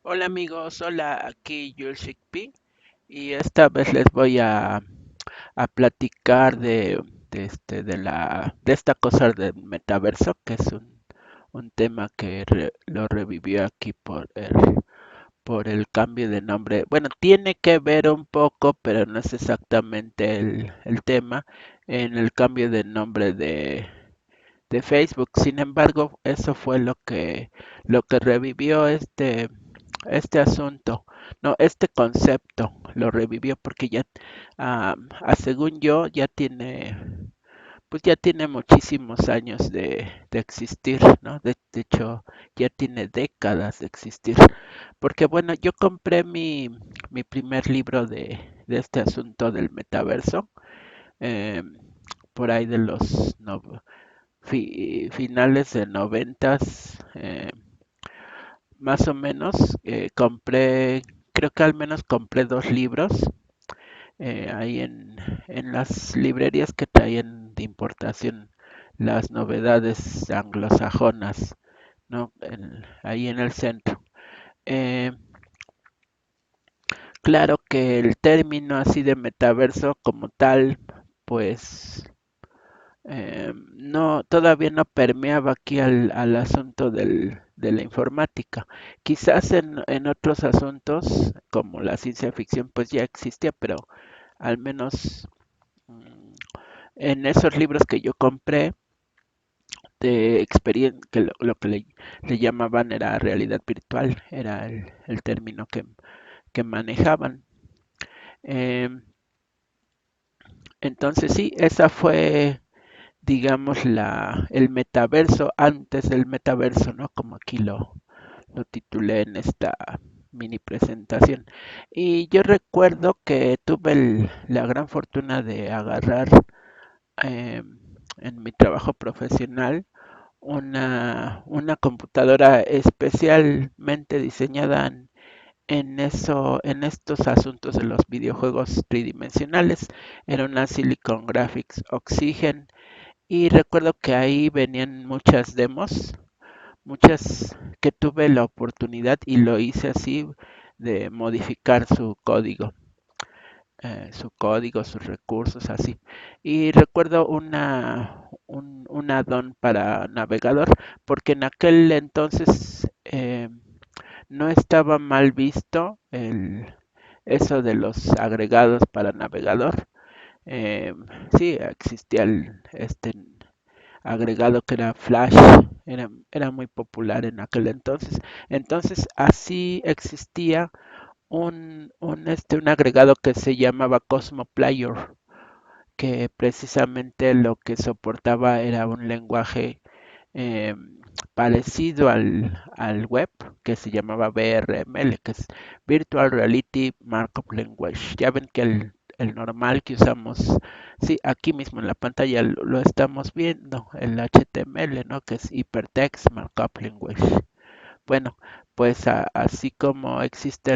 Hola amigos, hola, aquí Jules Shikpi y esta vez les voy a platicar de esta cosa del metaverso, que es un tema que lo revivió aquí por el cambio de nombre. Bueno, tiene que ver un poco, pero no es exactamente el tema en el cambio de nombre de Facebook. Sin embargo, eso fue lo que revivió este asunto, no, este concepto lo revivió porque ya, según yo, pues ya tiene muchísimos años de existir, ¿no? De hecho, ya tiene décadas de existir. Porque bueno, yo compré mi primer libro de este asunto del metaverso, eh, por ahí de los finales de noventas, más o menos. Compré, creo que al menos compré dos libros ahí en las librerías que traían de importación las novedades anglosajonas, ¿no? Ahí en el centro. Eh, claro que el término así de metaverso como tal, pues no, todavía no permeaba aquí al asunto de la informática. Quizás en otros asuntos, como la ciencia ficción, pues ya existía, pero al menos mm, en esos libros que yo compré de experiencia, que lo que le llamaban era realidad virtual, era el término que manejaban. Em, entonces sí, esa fue, digamos, el metaverso antes del metaverso, ¿no? Como aquí lo titulé en esta mini presentación. Y yo recuerdo que tuve la gran fortuna de agarrar eh, en mi trabajo profesional una computadora especialmente diseñada en estos asuntos de los videojuegos tridimensionales. Era una Silicon Graphics Oxygen y recuerdo que ahí venían muchas demos, muchas que tuve la oportunidad y lo hice así de modificar su código, sus recursos, así. Y recuerdo un add-on para navegador, porque en aquel entonces no estaba mal visto eso de los agregados para navegador. Eh, sí, existía agregado que era Flash, era muy popular en aquel entonces. Entonces, así existía un agregado que se llamaba Cosmo Player, que precisamente lo que soportaba era un lenguaje eh, parecido al web, que se llamaba VRML, que es Virtual Reality Markup Language. Ya ven que el normal que usamos, sí, aquí mismo en la pantalla lo estamos viendo, el HTML, ¿no? Que es Hypertext Markup Language. Bueno, pues así como existe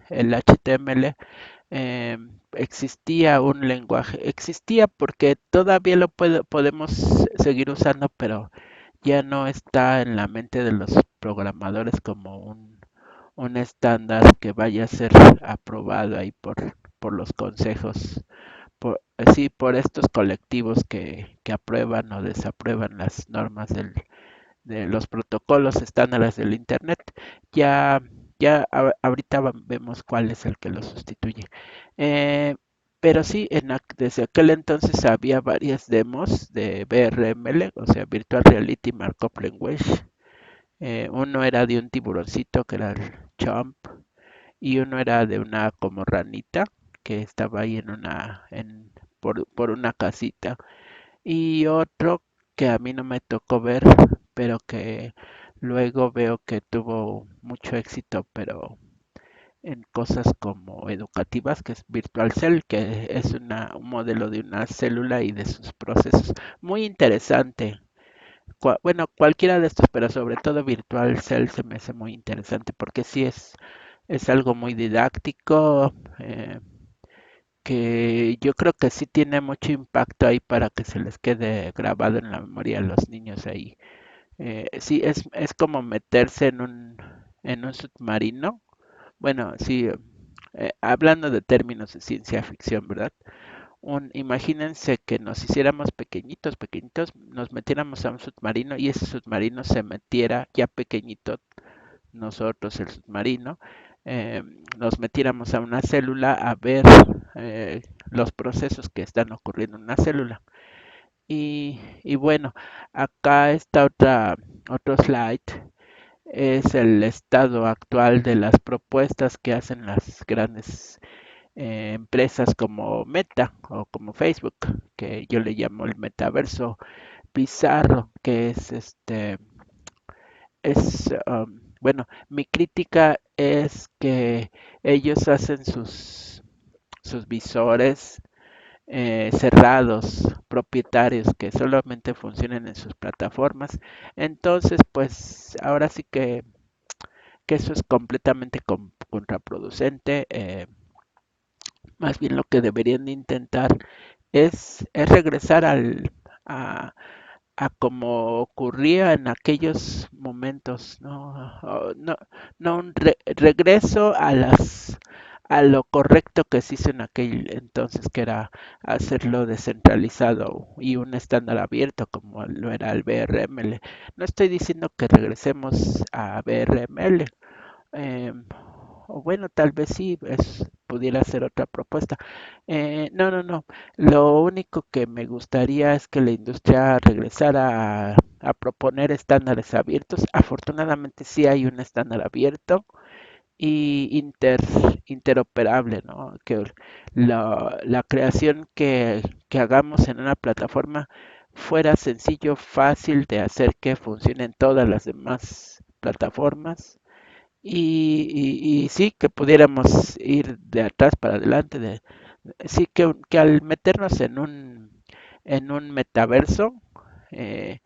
el HTML, existía un lenguaje, existía porque todavía podemos seguir usando, pero ya no está en la mente de los programadores como un estándar que vaya a ser aprobado ahí por los consejos, sí, por estos colectivos que aprueban o desaprueban las normas de los protocolos estándares del Internet. Ya, ahorita vemos cuál es el que lo sustituye. Eh, pero sí, desde aquel entonces había varias demos de VRML, o sea, Virtual Reality Markup Language. Uno era de un tiburoncito que era el Chomp y uno era de una como ranita que estaba ahí por una casita y otro que a mí no me tocó ver, pero que luego veo que tuvo mucho éxito, pero en cosas como educativas, que es Virtual Cell, que es un modelo de una célula y de sus procesos. Muy interesante. Bueno, cualquiera de estos, pero sobre todo Virtual Cell se me hace muy interesante porque sí es algo muy didáctico, que yo creo que sí tiene mucho impacto ahí para que se les quede grabado en la memoria a los niños ahí. Sí, es como meterse en un submarino bueno, sí, hablando de términos de ciencia ficción, ¿verdad? Imagínense que nos hiciéramos pequeñitos, pequeñitos, nos metiéramos a un submarino y ese submarino se metiera ya pequeñito, nosotros el submarino, nos metiéramos a una célula a ver eh, los procesos que están ocurriendo en una célula. Y bueno, acá está otro slide, es el estado actual de las propuestas que hacen las grandes empresas como Meta o como Facebook, que yo le llamo el metaverso bizarro, que bueno, mi crítica es que ellos hacen sus visores cerrados, propietarios, que solamente funcionan en sus plataformas. Entonces, pues ahora sí que eso es completamente contraproducente. Más bien lo que deberían de intentar es regresar a, a como ocurría en aquellos momentos, ¿no? No, no un regreso a lo correcto que se hizo en aquel entonces, que era hacerlo descentralizado y un estándar abierto como lo era el BRML. No estoy diciendo que regresemos a BRML, o bueno, tal vez sí, pudiera ser otra propuesta. No, no, no. Lo único que me gustaría es que la industria regresara a proponer estándares abiertos. Afortunadamente sí hay un estándar abierto y interoperable, ¿no? Que la creación que hagamos en una plataforma fuera sencillo, fácil de hacer que funcionen todas las demás plataformas y sí, que pudiéramos ir de atrás para adelante, sí, que al meternos en un metaverso, eh,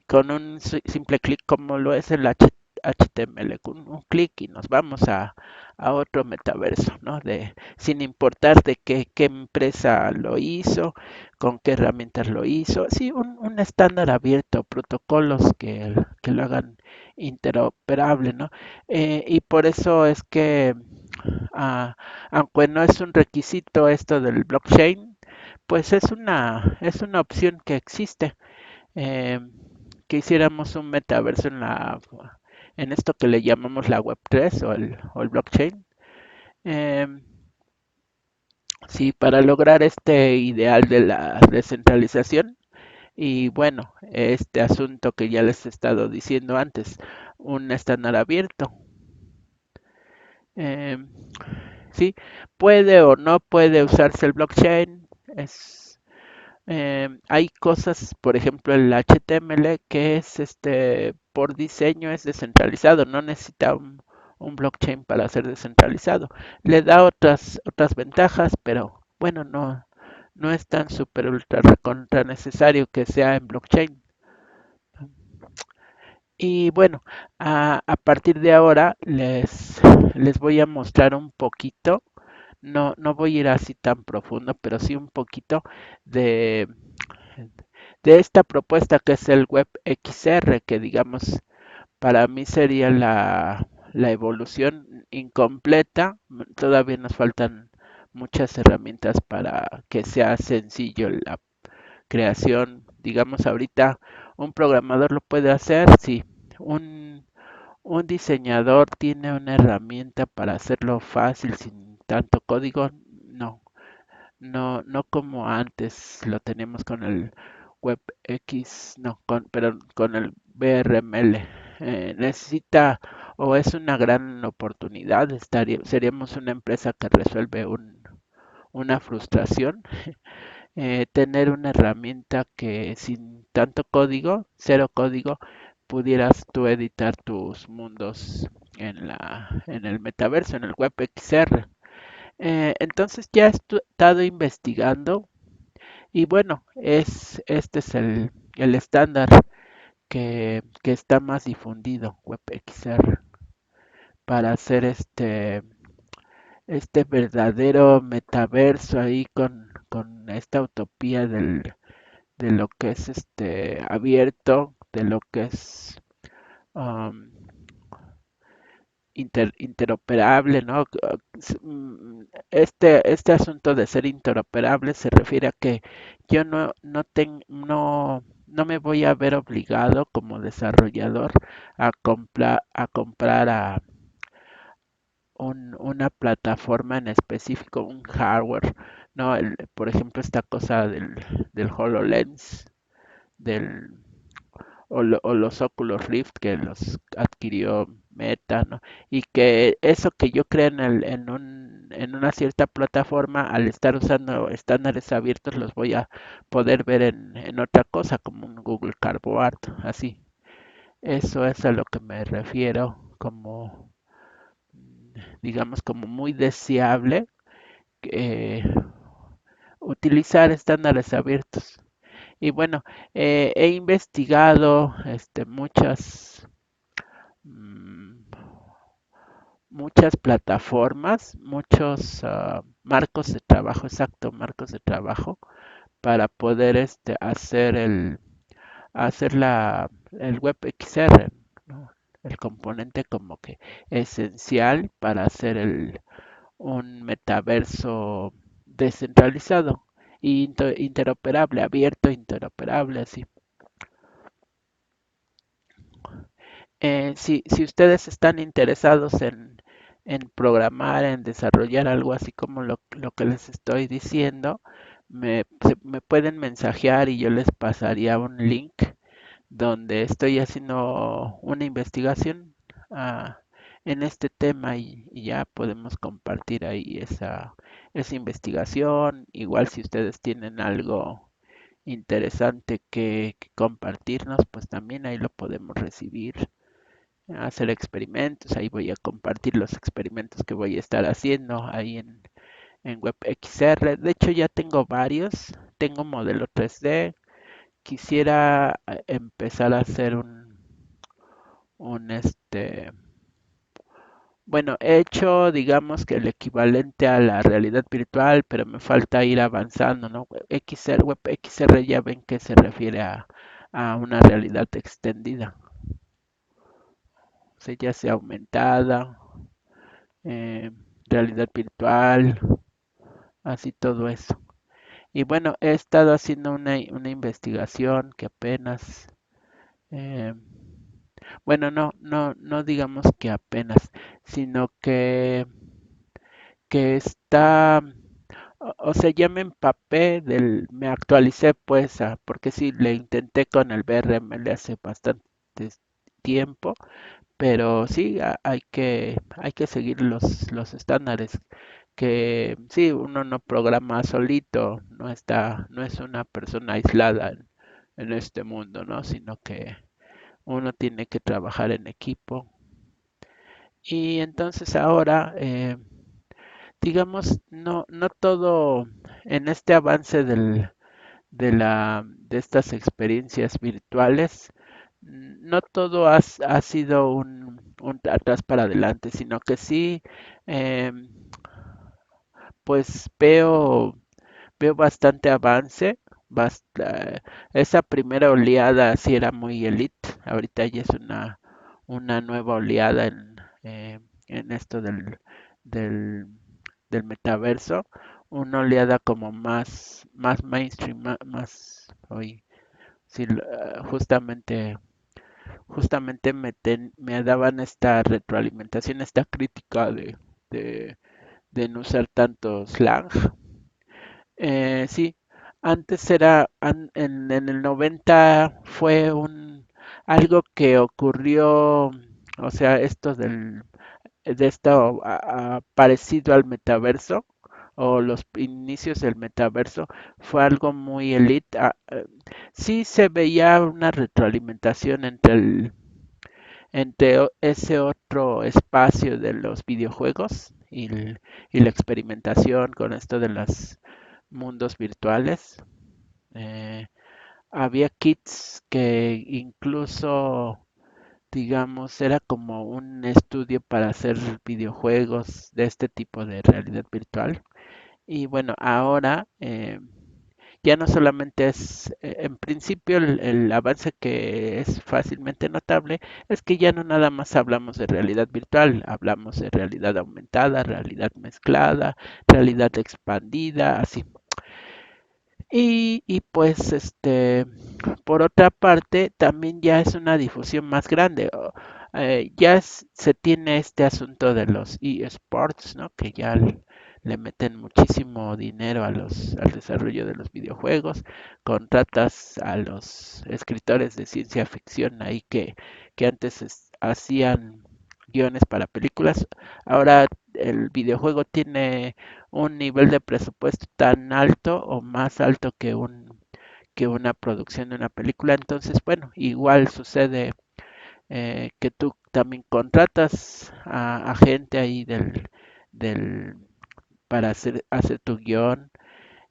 con un simple clic como lo es el HTML, con un clic y nos vamos a otro metaverso, ¿no? Sin importar de qué empresa lo hizo, con qué herramientas lo hizo, sí, un estándar abierto, protocolos que lo hagan interoperable, ¿no? Y por eso es que, ah, aunque no es un requisito esto del blockchain, pues es una opción que existe, eh, que hiciéramos un metaverso en esto que le llamamos la Web3 o el blockchain. Eh, sí, para lograr este ideal de la descentralización y bueno, este asunto que ya les he estado diciendo antes, un estándar abierto. Eh, sí, puede o no puede usarse el blockchain. Hay cosas, por ejemplo, el HTML que es por diseño es descentralizado, no necesita un blockchain para ser descentralizado. Le da otras ventajas, pero bueno, no es tan super ultra recontra necesario que sea en blockchain. Y bueno, a partir de ahora les voy a mostrar un poquito, no voy a ir así tan profundo, pero sí un poquito de de esta propuesta que es el Web XR, que digamos para mí sería la evolución incompleta. Todavía nos faltan muchas herramientas para que sea sencillo la creación. Digamos ahorita un programador lo puede hacer, sí. Un diseñador tiene una herramienta para hacerlo fácil sin tanto código, no. No como antes lo teníamos con el WebX, no, pero con el BRML. Necesita o es una gran oportunidad, seríamos una empresa que resuelve una frustración, tener una herramienta que sin tanto código, cero código, pudieras tú editar tus mundos en el metaverso, en el WebXR. Entonces ya he estado investigando y bueno, este es el estándar que está más difundido, WebXR, para hacer este verdadero metaverso ahí con esta utopía de lo que es abierto, de lo que es um, interoperable, ¿no? Este asunto de ser interoperable se refiere a que yo no me voy a ver obligado como desarrollador a comprar una plataforma en específico, un hardware, ¿no? Por ejemplo, esta cosa del HoloLens, del o los Oculus Rift que los adquirió Meta, ¿no? Y que eso que yo creo en una cierta plataforma, al estar usando estándares abiertos, los voy a poder ver en otra cosa, como un Google Cardboard, así. Eso es a lo que me refiero, como, digamos, como muy deseable eh, utilizar estándares abiertos. Y bueno, he investigado mm, muchas plataformas, muchos marcos de trabajo, exacto, marcos de trabajo, para poder hacer el WebXR, ¿no? El componente como que esencial para hacer un metaverso descentralizado e interoperable, abierto, interoperable, así. Si ustedes están interesados en programar, en desarrollar algo así como lo que les estoy diciendo, me pueden mensajear y yo les pasaría un link donde estoy haciendo una investigación ah, en este tema y ya podemos compartir ahí esa investigación. Igual si ustedes tienen algo interesante que compartirnos, pues también ahí lo podemos recibir, hacer experimentos. Ahí voy a compartir los experimentos que voy a estar haciendo ahí en WebXR. De hecho, ya tengo varios. Tengo un modelo 3D. Quisiera empezar a hacer un bueno, he hecho, digamos que el equivalente a la realidad virtual, pero me falta ir avanzando, ¿no? WebXR ya ven que se refiere a una realidad extendida, o sea, ya sea aumentada, eh, realidad virtual, así todo eso. Y bueno, he estado haciendo una investigación que apenas, eh, bueno, no digamos que apenas, sino que está, o sea, ya me empapé me actualicé pues, porque sí, le intenté con el VRML hace bastante tiempo, pero sí, hay que seguir los estándares, que sí, uno no programa solito, no es una persona aislada en este mundo, ¿no? Sino que uno tiene que trabajar en equipo. Y entonces ahora, digamos, no todo en este avance de estas experiencias virtuales, no todo ha sido un atrás para adelante, sino que sí, em, pues veo bastante avance. Esa primera oleada sí era muy elite, ahorita ya es una nueva oleada en esto del, del metaverso, una oleada como más mainstream, más hoy. Sí, justamente me daban esta retroalimentación, esta crítica de, de no usar tanto slang. Sí, antes en el 90 fue algo que ocurrió, o sea, de esto parecido al metaverso o los inicios del metaverso fue algo muy elite. Sí se veía una retroalimentación entre ese otro espacio de los videojuegos y la experimentación con esto de los mundos virtuales. Eh, Había kits que incluso, digamos, era como un estudio para hacer videojuegos de este tipo de realidad virtual. Y bueno, ahora ya no solamente es, en principio el avance que es fácilmente notable es que ya no nada más hablamos de realidad virtual, hablamos de realidad aumentada, realidad mezclada, realidad expandida, así. Y pues por otra parte, también ya es una difusión más grande. Ya se tiene este asunto de los eSports, ¿no? Que ya le meten muchísimo dinero al desarrollo de los videojuegos. Contratas a los escritores de ciencia ficción ahí que antes hacían guiones para películas. Ahora el videojuego tiene un nivel de presupuesto tan alto o más alto que una producción de una película. Entonces, bueno, igual sucede que tú también contratas a gente ahí del para hacer tu guión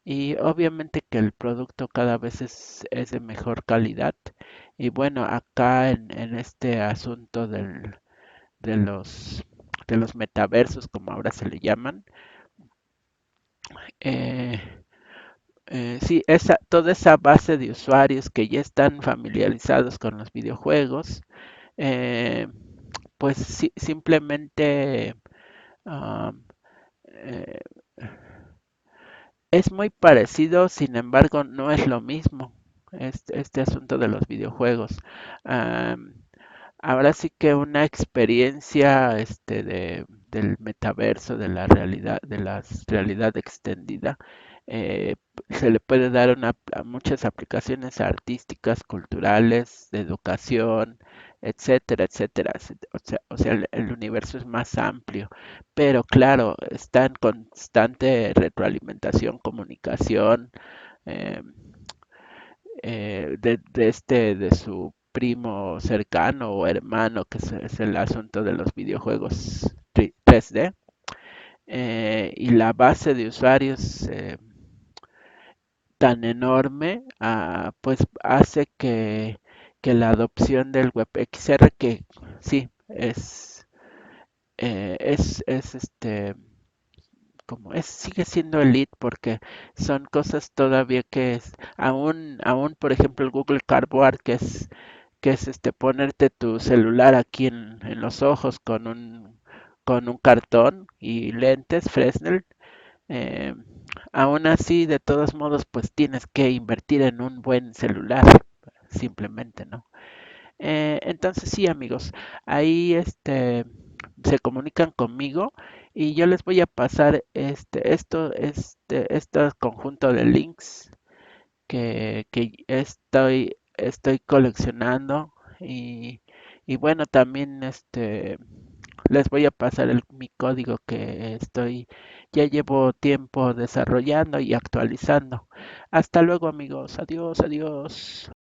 y obviamente que el producto cada vez es de mejor calidad. Y bueno, acá en este asunto de los de los metaversos, como ahora se le llaman, eh, sí, toda esa base de usuarios que ya están familiarizados con los videojuegos, eh, pues simplemente um, eh, es muy parecido, sin embargo, no es lo mismo este asunto de los videojuegos. Am, Ahora sí que una experiencia del metaverso, de la realidad, de la realidad extendida, eh, se le puede dar a muchas aplicaciones artísticas, culturales, de educación, etcétera, etcétera. O sea, el universo es más amplio, pero claro, está en constante retroalimentación, comunicación. eh, de su primo cercano o hermano, que es el asunto de los videojuegos 3D. Y la base de usuarios tan enorme, pues hace que la adopción del WebXR, que sí, es como sigue siendo elite porque son cosas todavía aún por ejemplo el Google Cardboard que es ponerte tu celular aquí en los ojos con un cartón y lentes Fresnel. eh, Aún así, de todos modos, pues tienes que invertir en un buen celular, simplemente, ¿no? Entonces sí, amigos, ahí se comunican conmigo y yo les voy a pasar este conjunto de links que estoy coleccionando y bueno, también les voy a pasar mi código que ya llevo tiempo desarrollando y actualizando. Hasta luego, amigos. Adiós, adiós.